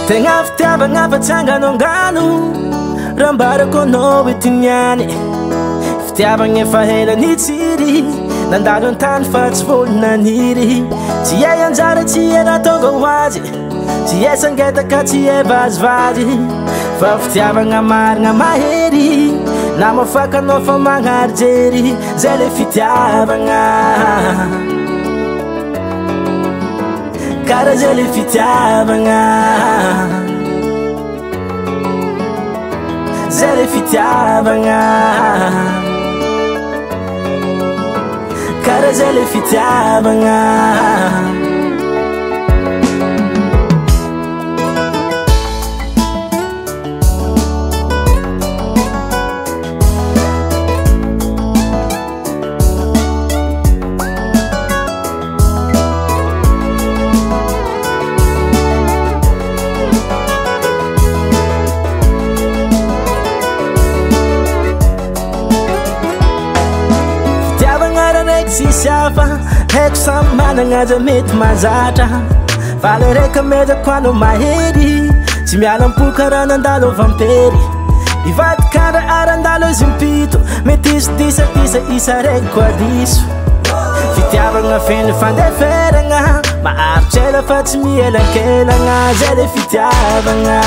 Tegna fitiavagna fatsanganongano rambarako anao etiniany fitiavagna efa ela nitsiry nandalo an-tany fa tsy volonaniry tsy hay anjara tsy hay natonga ho azy tsy hay sangetaka tsy hay vazivazy fa fitiavagna marigna mahery na mafaka anao fa magnary jery zay le fitiavagna kara zay le fitiavagna zay le fitiavagna kara zay le fitiavagna sisy hafa haiko samy managna aza mety mazatra fa le raiky mezako ano mahery tsy miala ampoka raha nandalo vampery ivadikandra arandalo izy mpito mety isodisatisa isa raiky koa diso fitiavagna feno fandeferagna maharitra ela fa tsy mielankelagna zay le fitiavagna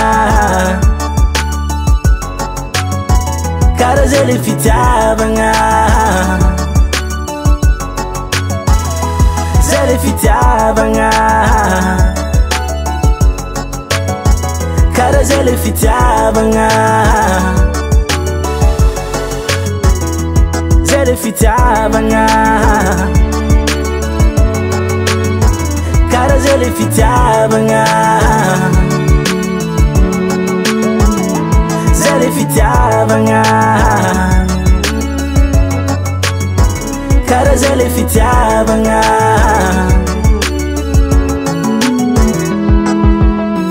kara zay le fitiavagna zay le fitiavagna kara zay le fitiavagna zay le fitiavagna kara zay le fitiavagna zay le fitiavagna kara zay le fitiavagna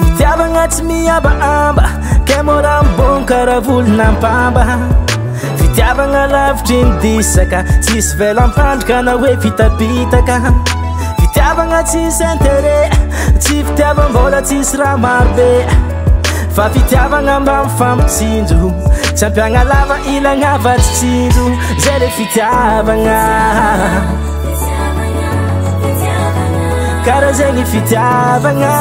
fitiavagna tsy miambaamba ke morambogno kara volonampamba fitiavagna lavitry midisaka tsisy velam-pandrika na hoe vitapitaka fitiavagna tsisy intérêt tsy fitiavam-vola tsisy raha marobe fa fitiavagna mba mifampitsinjo tsy ampiagna lava ilagna avatsitsinjo zay le fitiavagna kara zegny fitiavagna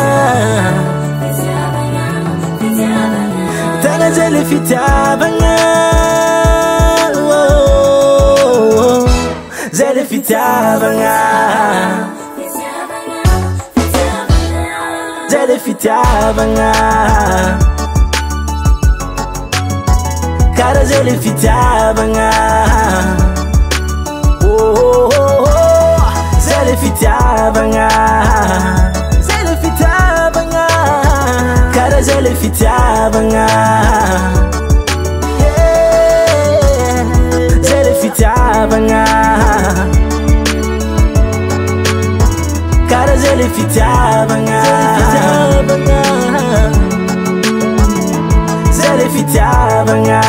tegna zay le fitiavagna zay le fitiavagna zay le fitiavagna kara zay le fitiavagna zay le fitiavagna zay le fitiavagna kara zay le fitiavagna zay le fitiavagna kara zay le fitiavagna zay le fitiavagna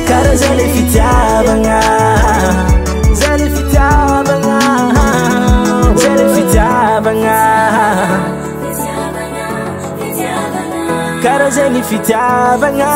kara zay le fitiavagna zay le fitiavagna zay le fitiavagna kara zay le fitiavagna